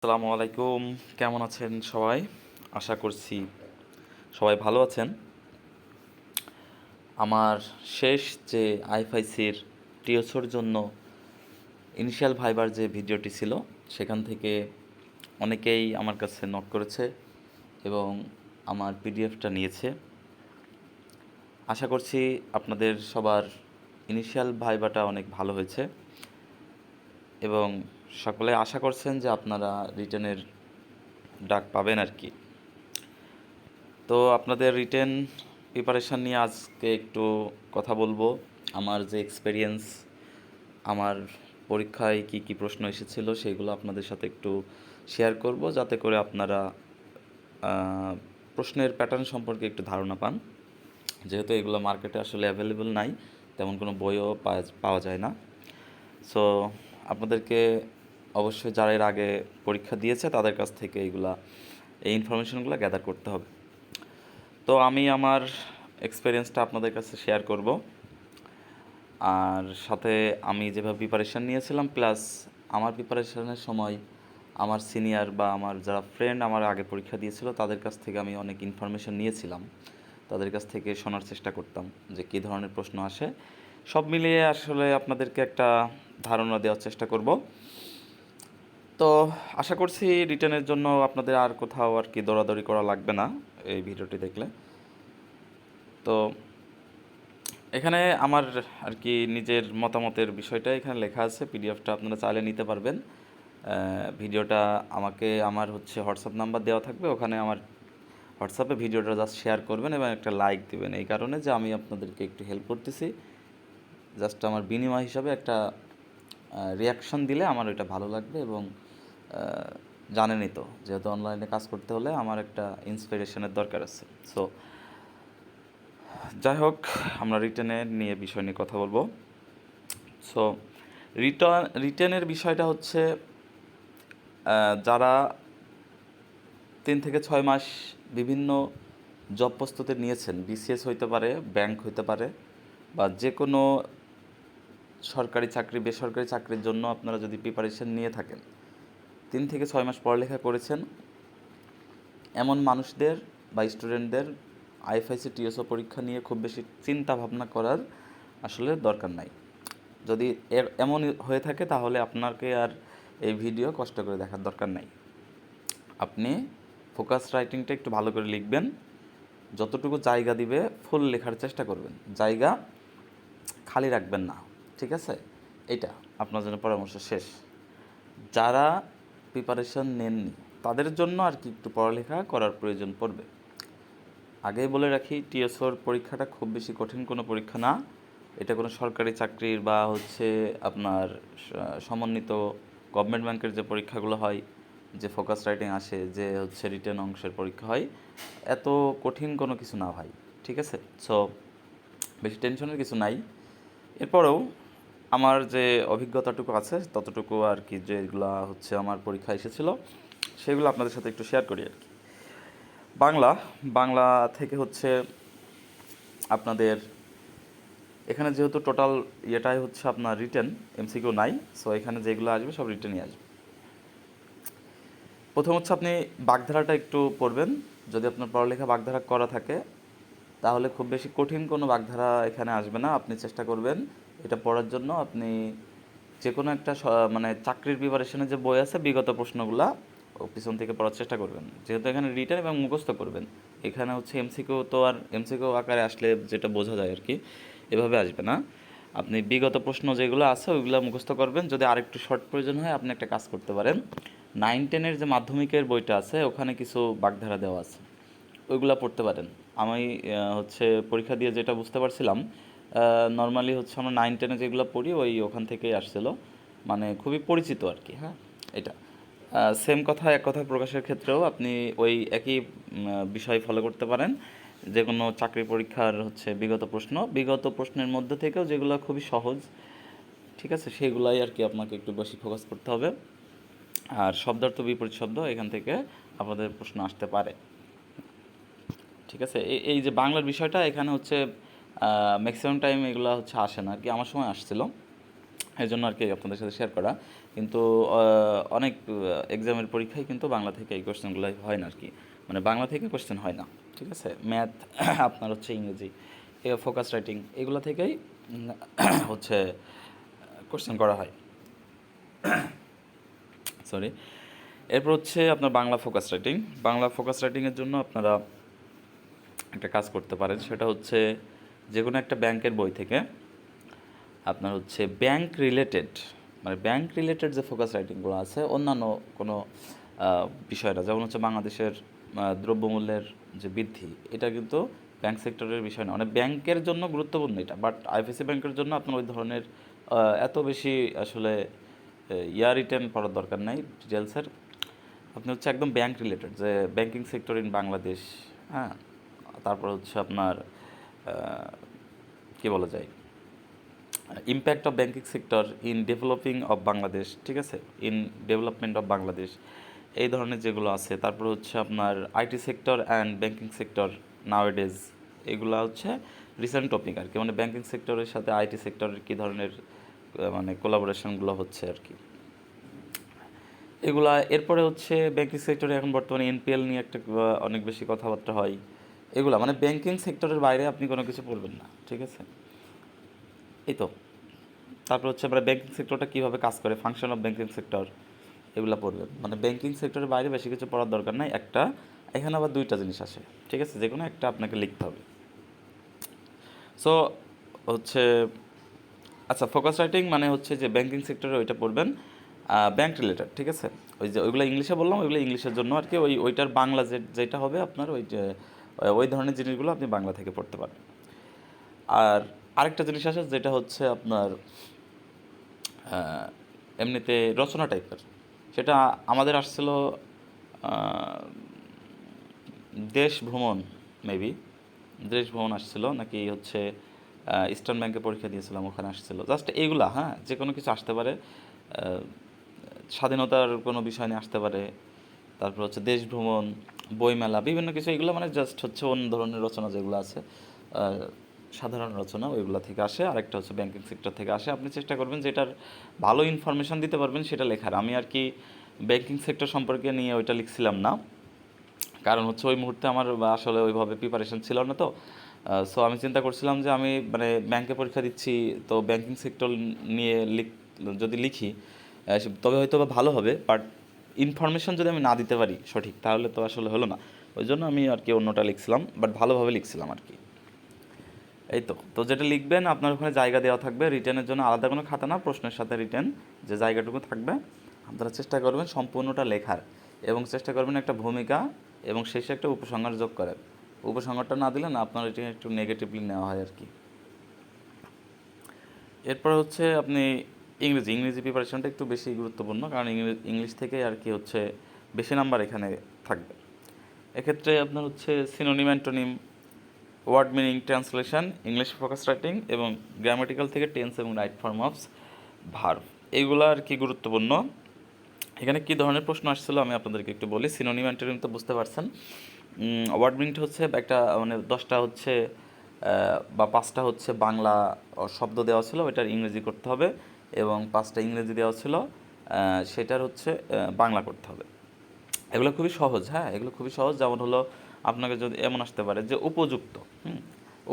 আসসালামু আলাইকুম। কেমন আছেন সবাই? আশা করছি সবাই ভালো আছেন। আমার শেষ যে আইএফআইসির টিএসওর জন্য ইনিশিয়াল ভাইবার যে ভিডিওটি ছিল সেখান থেকে অনেকেই আমার কাছে নক করেছে এবং আমার পিডিএফটা নিয়েছে। আশা করছি আপনাদের সবার ইনিশিয়াল ভাইবাটা অনেক ভালো হয়েছে এবং সকলে আশা করছেন যে আপনারা রিটেনের ডাক পাবেন আর কি। তো আপনাদের রিটেন প্রিপারেশান নিয়ে আজকে একটু কথা বলবো। আমার যে এক্সপেরিয়েন্স, আমার পরীক্ষায় কি কি প্রশ্ন এসেছিল সেগুলো আপনাদের সাথে একটু শেয়ার করব, যাতে করে আপনারা প্রশ্নের প্যাটার্ন সম্পর্কে একটু ধারণা পান। যেহেতু এগুলো মার্কেটে আসলে অ্যাভেলেবল নাই, তেমন কোনো বইও পাওয়া যায় না। সো আপনাদেরকে অবশ্যই যারা এর আগে পরীক্ষা দিয়েছে তাদের কাছ থেকে এই ইনফরমেশনগুলো গ্যাদার করতে হবে। তো আমি আমার এক্সপেরিয়েন্সটা আপনাদের কাছে শেয়ার করব, আর সাথে আমি যেভাবে প্রিপারেশান নিয়েছিলাম প্লাস আমার প্রিপারেশানের সময় আমার সিনিয়র বা আমার যারা ফ্রেন্ড আমার আগে পরীক্ষা দিয়েছিল তাদের কাছ থেকে আমি অনেক ইনফরমেশন নিয়েছিলাম। তাদের কাছ থেকে শোনার চেষ্টা করতাম যে কী ধরনের প্রশ্ন আসে। সব মিলিয়ে আসলে আপনাদেরকে একটা ধারণা দেওয়ার চেষ্টা করব। তো আশা করছি রিটার্নের জন্য আপনাদের আর কোথাও আর কি দৌড়াদৌড়ি করা লাগবে না এই ভিডিওটি দেখলে। তো এখানে আমার আর কি নিজের মতামতের বিষয়টা এখানে লেখা আছে, পিডিএফটা আপনারা চাইলে নিতে পারবেন। ভিডিওটা আমার হোয়াটসঅ্যাপ নাম্বার দেওয়া থাকবে, ওখানে আমার হোয়াটসঅ্যাপে ভিডিওটা জাস্ট শেয়ার করবেন এবং একটা লাইক দেবেন, এই কারণে যে আমি আপনাদেরকে একটু হেল্প করতেছি। জাস্ট আমার বিনিময় হিসাবে একটা রিয়াকশন দিলে আমার ওইটা ভালো লাগবে। এবং জানেনই তো, যেহেতু অনলাইনে কাজ করতে হলে আমার একটা ইন্সপিরেশনের দরকার আছে। সো যাই হোক, আমরা বিষয় নিয়ে কথা বলবো। সো রিটেনের বিষয়টা হচ্ছে, যারা 3 থেকে 6 মাস বিভিন্ন জব প্রস্তুতি নিয়েছেন, বিসিএস হইতে পারে, ব্যাংক হইতে পারে, বা যে কোনো সরকারি চাকরি বেসরকারি চাকরির জন্য আপনারা যদি প্রিপারেশন নিয়ে থাকেন, 3 থেকে 6 মাস পড়ালেখা করেছেন, এমন মানুষদের বা স্টুডেন্টদের আইএফআইসি টিএসও পরীক্ষা নিয়ে খুব বেশি চিন্তা ভাবনা করার আসলে দরকার নাই। যদি এমন হয়ে থাকে তাহলে আপনাকে আর এই ভিডিও কষ্ট করে দেখার দরকার নাই। আপনি ফোকাস রাইটিংটা একটু ভালো করে লিখবেন, যতটুকু জায়গা দিবে ফুল লেখার চেষ্টা করবেন, জায়গা খালি রাখবেন না, ঠিক আছে? এটা আপনার জন্য পরামর্শ শেষ। যারা প্রিপারেশন নেননি তাদের জন্য আর কি একটু পড়ালেখা করার প্রয়োজন পড়বে। আগেই বলে রাখি, টিএসওর পরীক্ষাটা খুব বেশি কঠিন কোনো পরীক্ষা না। এটা কোনো সরকারি চাকরির বা আপনার সমন্বিত গভর্নমেন্ট ব্যাংকের যে পরীক্ষাগুলো হয়, যে ফোকাস রাইটিং আসে, যে রিটেন অংশের পরীক্ষা হয়, এত কঠিন কোনো কিছু না ভাই, ঠিক আছে? সো বেশি টেনশনের কিছু নাই। এরপরেও আমার যে অভিজ্ঞতাটুকু আছে ততটুকু আর কি, যেগুলো আমার পরীক্ষা এসেছিলো সেগুলো আপনাদের সাথে একটু শেয়ার করি আর কি। বাংলা থেকে আপনাদের এখানে যেহেতু টোটাল ইয়েটাই আপনার রিটেন, এমসিকিউ নাই, সো এখানে যেগুলো আসবে সব রিটেনই আসবে। প্রথম আপনি বাগধারাটা একটু পড়বেন। যদি আপনার পড়ালেখা বাগধারা করা থাকে তাহলে খুব বেশি কঠিন কোনো বাগধারা এখানে আসবে না। আপনি চেষ্টা করবেন এটা পড়ার জন্য। আপনি যে কোনো একটা মানে চাকরির প্রিপারেশনের যে বই আছে, বিগত প্রশ্নগুলা পিছন থেকে পড়ার চেষ্টা করবেন, যেহেতু এখানে রিটেন এবং মুখস্থ করবেন। এখানে এমসিকিউ তো আর এমসিকিউ আকারে আসলে যেটা বোঝা যায় আর কি, এভাবে আসবে না। আপনি বিগত প্রশ্ন যেগুলো আছে ওইগুলো মুখস্থ করবেন। যদি আরেকটু শর্ট প্রয়োজন হয় আপনি একটা কাজ করতে পারেন, 9-10 যে মাধ্যমিকের বইটা আছে ওখানে কিছু বাগধারা দেওয়া আছে, ওইগুলো পড়তে পারেন। আমি পরীক্ষা দিয়ে যেটা বুঝতে পারছিলাম, নর্মালি আমরা 9-10 যেগুলো পড়ি ওখান থেকেই আসছিলো, মানে খুবই পরিচিত আর কি। হ্যাঁ, এটা সেম কথা এক কথা প্রকাশের ক্ষেত্রেও আপনি ওই একই বিষয় ফলো করতে পারেন। যে কোনো চাকরি পরীক্ষার বিগত প্রশ্নের মধ্যে থেকেও যেগুলো খুবই সহজ, ঠিক আছে, সেগুলাই আর কি আপনাকে একটু বেশি ফোকাস করতে হবে। আর শব্দার্থ বিপরীত শব্দ এখান থেকে আপনাদের প্রশ্ন আসতে পারে, ঠিক আছে? এই যে বাংলার বিষয়টা এখানে ম্যাক্সিমাম টাইম এগুলো আসে না আর কি। আমার সময় আসছিল, এই জন্য আর কি আপনাদের সাথে শেয়ার করা। কিন্তু অনেক এক্সামের পরীক্ষায় কিন্তু বাংলা থেকে এই কোশ্চেনগুলো হয় না আর কি, মানে বাংলা থেকে কোশ্চেন হয় না, ঠিক আছে। ম্যাথ আপনার হচ্ছে ইংরেজি, ফোকাস রাইটিং এগুলো থেকেই হচ্ছে কোশ্চেন করা হয়, সরি। এরপর হচ্ছে আপনার Bangla focus writing. Bangla focus রাইটিংয়ের জন্য আপনারা একটা কাজ করতে পারেন, সেটা হচ্ছে যে কোনো একটা ব্যাংকের বই থেকে আপনার হচ্ছে ব্যাংক রিলেটেড, মানে ব্যাংক রিলেটেড যে ফোকাস রাইটিংগুলো আছে, অন্যান্য কোনো বিষয়টা, যেমন হচ্ছে বাংলাদেশের দ্রব্যমূল্যের যে বৃদ্ধি, এটা কিন্তু ব্যাংক সেক্টরের বিষয় না, মানে ব্যাংকের জন্য গুরুত্বপূর্ণ এটা, বাট আইএফএসি ব্যাংকের জন্য আপনার ওই ধরনের এত বেশি আসলে রিটেন পড়ার দরকার নাই ডিটেলসের। আপনি হচ্ছে একদম ব্যাংক রিলেটেড, যে ব্যাংকিং সেক্টর ইন বাংলাদেশ, হ্যাঁ, তারপর হচ্ছে আপনার কী বলা যায়, impact of banking sector in developing of Bangladesh, ঠিক আছে, ইন ডেভেলপমেন্ট অফ বাংলাদেশ, এই ধরনের যেগুলো আছে। তারপর হচ্ছে আপনার IT sector and banking sector nowadays, এগুলো হচ্ছে রিসেন্ট টপিক আর কি, মানে ব্যাংকিং সেক্টরের সাথে আইটি সেক্টরের কী ধরনের মানে কোলাবোরেশনগুলো হচ্ছে আর কি, এগুলা। এরপরে হচ্ছে ব্যাংকিং সেক্টরে এখন বর্তমানে এনপিএল নিয়ে একটা অনেক বেশি কথাবার্তা হয়, এগুলা মানে ব্যাংকিং সেক্টরের বাইরে আপনি কোনো কিছু পড়বেন না, ঠিক আছে। এই তো, তারপর হচ্ছে আমরা ব্যাংকিং সেক্টরটা কীভাবে কাজ করে, ফাংশন অফ ব্যাংকিং সেক্টর, এগুলো পড়বেন। মানে ব্যাংকিং সেক্টরের বাইরে বেশি কিছু পড়ার দরকার নাই, একটা এখানে আবার দুইটা জিনিস আসে, ঠিক আছে, যে কোনো একটা আপনাকে লিখতে হবে। সো হচ্ছে আচ্ছা, ফোকাস রাইটিং মানে হচ্ছে যে ব্যাংকিং সেক্টরে ওইটা পড়বেন, ব্যাংক রিলেটেড, ঠিক আছে। ওই যে ওইগুলো ইংলিশে বললাম, ওইগুলো ইংলিশের জন্য আর কি, ওইটার বাংলা যেটা হবে আপনার, ওই যে ওই ধরনের জিনিসগুলো আপনি বাংলা থেকে পড়তে পারবেন। আর আরেকটা জিনিস আছে যেটা হচ্ছে আপনার এমনিতে রচনা টাইপের, সেটা আমাদের আসছিল দেশ ভ্রমণ, মেবি দেশ ভ্রমণ আসছিল নাকি হচ্ছে ইস্টার্ন ব্যাংকে পরীক্ষা দিয়েছিলাম, ওখানে আসছিল জাস্ট এইগুলা, হ্যাঁ, যে কোনো কিছু আসতে পারে, স্বাধীনতার কোনো বিষয় নিয়ে আসতে পারে, তারপর হচ্ছে দেশ ভ্রমণ, বইমেলা, বিভিন্ন কিছু, এগুলো মানে জাস্ট হচ্ছে অন্য ধরনের রচনা যেগুলো আছে, সাধারণ রচনা, ওইগুলো থেকে আসে। আরেকটা হচ্ছে ব্যাংকিং সেক্টর থেকে আসে। আপনি চেষ্টা করবেন যেটার ভালো ইনফরমেশান দিতে পারবেন সেটা লেখার। আমি আর কি ব্যাংকিং সেক্টর সম্পর্কে নিয়ে ওইটা লিখছিলাম না, কারণ হচ্ছে ওই মুহূর্তে আমার আসলে ওইভাবে প্রিপারেশন ছিল না, তো সো আমি চিন্তা করছিলাম যে আমি মানে ব্যাংকে পরীক্ষা দিচ্ছি, তো ব্যাংকিং সেক্টর নিয়ে যদি লিখি তবে হয়তো বা ভালো হবে, বাট ইনফরমেশন যদি আমি না দিতে পারি সঠিক, তাহলে তো আসলে হলো না। ওই জন্য আমি আর কি অন্যটা লিখছিলাম, বাট ভালোভাবে লিখছিলাম আর কি। এই তো, তো যেটা লিখবেন আপনার ওখানে জায়গা দেওয়া থাকবে, রিটেনের জন্য আলাদা কোনো খাতা না, প্রশ্নের সাথে রিটেন যে জায়গাটুকু থাকবে আপনারা চেষ্টা করবেন সম্পূর্ণটা লেখার, এবং চেষ্টা করবেন একটা ভূমিকা এবং শেষে একটা উপসংহার যোগ করেন। উপসংহারটা না দিলে না আপনার এটা একটু নেগেটিভলি নেওয়া হয় আর কি। এরপর হচ্ছে আপনি ইংরেজি প্রিপারেশনটা একটু বেশি গুরুত্বপূর্ণ, কারণ ইংলিশ থেকে আর কি হচ্ছে বেশি নাম্বার এখানে থাকবে। এক্ষেত্রে আপনার হচ্ছে synonym, antonym, word meaning, translation, English focus writing এবং গ্রামাটিক্যাল থেকে টেন্স এবং রাইট ফর্ম অফ ভার্ব, এইগুলো আর কি গুরুত্বপূর্ণ। এখানে কী ধরনের প্রশ্ন আসছিল আমি আপনাদেরকে একটু বলি। সিনোনিম, অ্যান্টোনিম তো বুঝতে পারছেন। ওয়ার্ড মিনিংটা হচ্ছে একটা মানে 10টা হচ্ছে বা 5টা হচ্ছে বাংলা শব্দ দেওয়া ছিল, ওইটার ইংরেজি করতে হবে, এবং 5টা ইংরেজি দেওয়া ছিল, সেটার হচ্ছে বাংলা করতে হবে। এগুলো খুবই সহজ, হ্যাঁ, এগুলো খুবই সহজ। যেমন হলো আপনাকে যদি এমন আসতে পারে যে উপযুক্ত,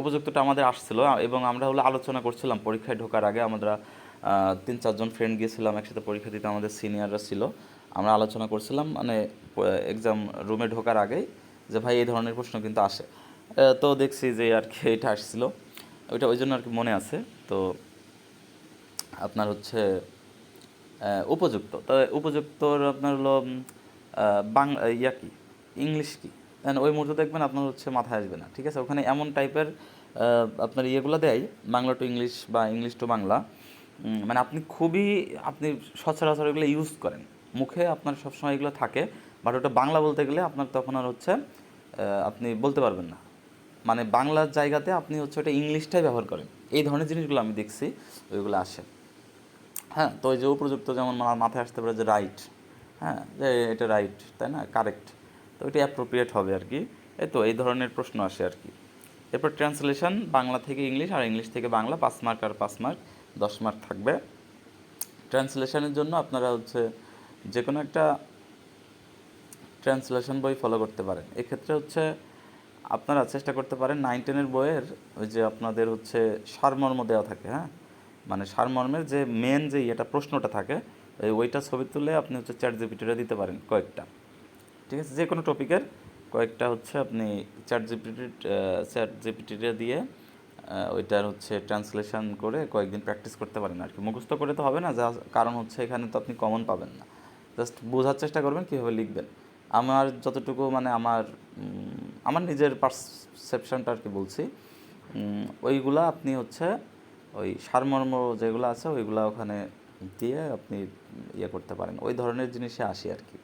উপযুক্তটা আমাদের আসছিল, এবং আমরা হলো আলোচনা করছিলাম পরীক্ষায় ঢোকার আগে, আমরা 3-4জন ফ্রেন্ড গিয়েছিলাম একসাথে পরীক্ষা দিতে, আমাদের সিনিয়ররা ছিল, আমরা আলোচনা করছিলাম মানে এক্সাম রুমে ঢোকার আগেই, যে ভাই এই ধরনের প্রশ্ন কিন্তু আসে। তো দেখছি যে আর কি এটা আসছিল, ওইটা ওই জন্য আর কি মনে আছে। তো আপনার হচ্ছে উপযুক্ত, তো উপযুক্তর আপনার হলো বাংলা কি, ইংলিশ কি, ওই মুহূর্তে দেখবেন আপনার হচ্ছে মাথায় আসবে না, ঠিক আছে। ওখানে এমন টাইপের আপনার ইয়েগুলো দেয়, বাংলা টু ইংলিশ বা ইংলিশ টু বাংলা, মানে আপনি সচরাচর এগুলো ইউজ করেন, মুখে আপনার সবসময় এগুলো থাকে, বাট ওটা বাংলা বলতে গেলে আপনার তখন আর হচ্ছে আপনি বলতে পারবেন না, মানে বাংলার জায়গাতে আপনি হচ্ছে ওটা ইংলিশটাই ব্যবহার করেন। এই ধরনের জিনিসগুলো আমি দেখছি, ওইগুলো আসে। হ্যাঁ, তো ওই যে উপযুক্ত যেমন মাথায় আসতে পারে যে রাইট, হ্যাঁ, যে এটা রাইট, তাই না, কারেক্ট, তো এটা অ্যাপ্রোপ্রিয়েট হবে আর কি। এই ধরনের প্রশ্ন আসে আর কি। এরপর ট্রান্সলেশন, বাংলা থেকে ইংলিশ আর ইংলিশ থেকে বাংলা, 5 মার্ক আর 5 মার্ক, 10 মার্ক থাকবে। ট্রান্সলেশনের জন্য আপনারা হচ্ছে যে কোনো একটা ট্রান্সলেশন বই ফলো করতে পারেন। এক্ষেত্রে হচ্ছে আপনারা চেষ্টা করতে পারেন 9-10 বইয়ের ওই যে আপনাদের হচ্ছে সারমর্ম দেওয়া থাকে, হ্যাঁ, মানে সারমর্মের যে মেন যে এটা প্রশ্নটা থাকে ওইটা ছবি তুলে আপনি হচ্ছে চ্যাট জিপিটিতে দিতে পারেন কয়েকটা, ঠিক আছে, যে কোনো টপিকের কয়েকটা হচ্ছে আপনি চ্যাট জিপিটিতে দিয়ে ওইটার হচ্ছে ট্রান্সলেশন করে কয়েকদিন প্র্যাকটিস করতে পারেন আর কি। মুখস্থ করে তো হবে না, যা কারণ হচ্ছে এখানে তো আপনি কমন পাবেন না, জাস্ট বোঝার চেষ্টা করবেন কীভাবে লিখবেন। আমার যতটুকু মানে আমার নিজের পারসেপশনটা আর কি বলছি, ওইগুলা আপনি হচ্ছে ওই সারমর্ম যেগুলো আছে ওইগুলা ওখানে দিয়ে আপনি ইয়ে করতে পারেন, ওই ধরনের জিনিসে আসি আর কি।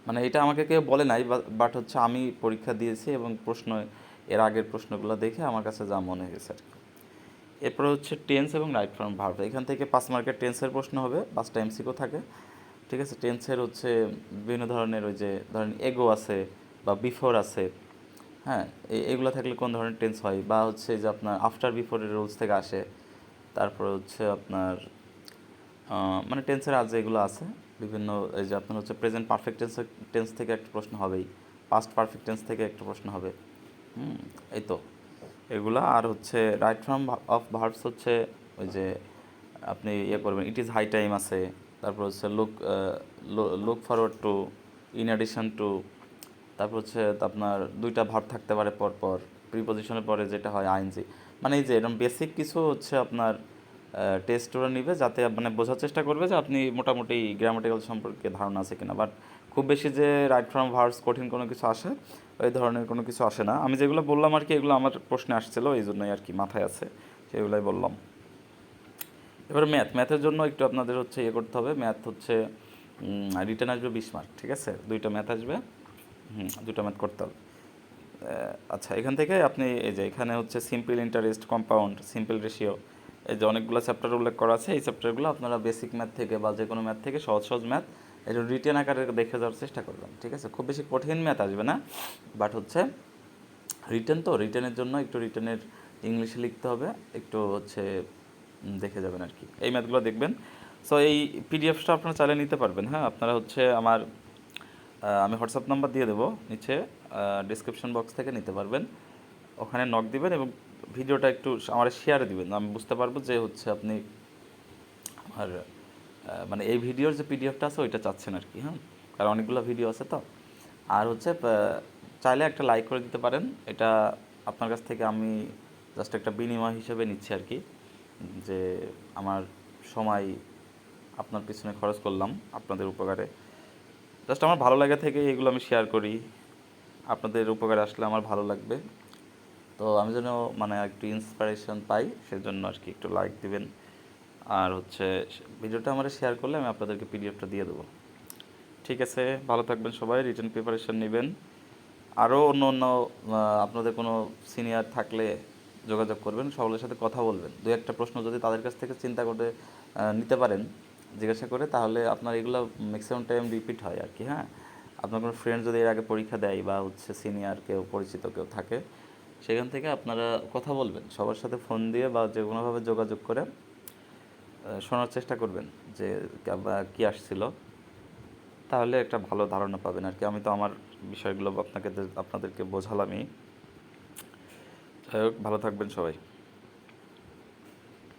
মানে এটা আমাকে কেউ বলে নাই, বাট হচ্ছে আমি পরীক্ষা দিয়েছি এবং এর আগের প্রশ্নগুলো দেখে আমার কাছে যা মনে হয়েছে আর কি। এরপরে হচ্ছে টেন্স এবং রাইট ফর্ম ভার্ব। এখান থেকে 5 মার্কের টেন্সের প্রশ্ন হবে, 5টা এমসিকিউ থাকে, ঠিক আছে। টেন্সের হচ্ছে বিভিন্ন ধরনের ওই যে ধরেন এগো আছে বা বিফোর আছে, হ্যাঁ, এগুলো থাকলে কোন ধরনের টেন্স হয়, বা হচ্ছে যে আপনার আফটার বিফোরের রুলস থেকে আসে। তারপরে হচ্ছে আপনার মানে টেন্সের আজ যেগুলো আছে বিভিন্ন, এই যে আপনার হচ্ছে প্রেজেন্ট পারফেক্ট টেন্স থেকে একটা প্রশ্ন হবেই, পাস্ট পারফেক্ট টেন্স থেকে একটা প্রশ্ন হবে, এই তো এগুলা। আর হচ্ছে রাইট ফর্ম অফ ভার্বস হচ্ছে ওই যে আপনি ইয়ে করবেন, ইট ইজ হাই টাইম আছে, তারপর হচ্ছে look forward to, in addition to, তারপর হচ্ছে আপনার 2টা ভার্ব থাকতে পারে পরপর, প্রিপোজিশনের পরে যেটা হয় আইএনজি। মানে এই যে এরকম বেসিক কিছু হচ্ছে আপনার টেস্ট ওরা নিবে, যাতে মানে বোঝার চেষ্টা করবে যে আপনি মোটামুটি গ্রামাটিক্যাল সম্পর্কে ধারণা আছে কিনা। বাট খুব বেশি যে রাইট ফ্রম ভার্বস কঠিন কোনো কিছু আসে ওই ধরনের কোনো কিছু আসে না। আমি যেগুলো বললাম আর কি এগুলো আমার প্রশ্নে আসছিলো, এই জন্যই আর কি মাথায় আছে, সেগুলোই বললাম। এবার ম্যাথের জন্য একটু আপনাদের হচ্ছে ইয়ে করতে হবে। ম্যাথ হচ্ছে রিটেন আসবে 20 মার্ক, ঠিক আছে, 2টা ম্যাথ আসবে, 2টা ম্যাথ করতে হবে। আচ্ছা, এখান থেকে আপনি এই যে এখানে হচ্ছে simple interest, compound, simple ratio, এই যে অনেকগুলো চ্যাপ্টার উল্লেখ করা আছে, এই চ্যাপ্টারগুলো আপনারা বেসিক ম্যাথ থেকে বা যে কোনো ম্যাথ থেকে সহজ সহজ ম্যাথ এই রিটেন আকারে দেখে যাওয়ার চেষ্টা করবেন, ঠিক আছে। খুব বেশি কঠিন ম্যাথ আসবে না, বাট হচ্ছে রিটেন তো, রিটেনের জন্য একটু রিটেনের ইংলিশে লিখতে হবে, একটু হচ্ছে দেখে যাবেন আর কি, এই ম্যাথগুলো দেখবেন। সো এই পিডিএফটা আপনারা চালিয়ে নিতে পারবেন, হ্যাঁ। আপনারা হচ্ছে আমি হোয়াটসঅ্যাপ নাম্বার দিয়ে দেবো নিচে, ডিসক্রিপশন বক্স থেকে নিতে পারবেন, ওখানে নক দিবেন এবং ভিডিওটা একটু আমার শেয়ারে দিবেন, আমি বুঝতে পারবো যে হচ্ছে আপনি আমার মানে এই ভিডিওর যে পিডিএফটা আছে ওইটা চাচ্ছেন আর কি, হ্যাঁ, কারণ অনেকগুলো ভিডিও আছে তো। আর হচ্ছে চাইলে একটা লাইক করে দিতে পারেন, এটা আপনার কাছ থেকে আমি জাস্ট একটা বিনিময় হিসেবে নিচ্ছি আর কি, যে আমার সময় আপনার পিছনে খরচ করলাম আপনাদের উপকারে, জাস্ট আমার ভালো লাগা থেকে এগুলো আমি শেয়ার করি, আপনাদের উপকারে আসলে আমার ভালো লাগবে। তো আমি যেন মানে একটু ইন্সপিরেশন পাই, সেজন্য আর কি একটু লাইক দিবেন, আর হচ্ছে ভিডিওটা আমার শেয়ার করলে আমি আপনাদেরকে পিডিএফটা দিয়ে দেবো, ঠিক আছে। ভালো থাকবেন সবাই, রিটেন প্রিপারেশন নেবেন। আরও অন্য অন্য আপনাদের কোনো সিনিয়র থাকলে যোগাযোগ করবেন, সকলের সাথে কথা বলবেন, 2-1টা প্রশ্ন যদি তাদের কাছ থেকে চিন্তা করে নিতে পারেন জিজ্ঞাসা করে, তাহলে আপনার এগুলো ম্যাক্সিমাম টাইম রিপিট হয় আর কি, হ্যাঁ। আপনার কোনো ফ্রেন্ড যদি এর আগে পরীক্ষা দেয় বা হচ্ছে সিনিয়র কেউ পরিচিত কেউ থাকে, সেখান থেকে আপনারা কথা বলবেন সবার সাথে ফোন দিয়ে বা যে কোনোভাবে যোগাযোগ করে শোনার চেষ্টা করবেন যে কী আসছিল, তাহলে একটা ভালো ধারণা পাবেন আর কি। আমি তো আমার বিষয়গুলো আপনাদেরকে বোঝালামই। যাই হোক, ভালো থাকবেন সবাই।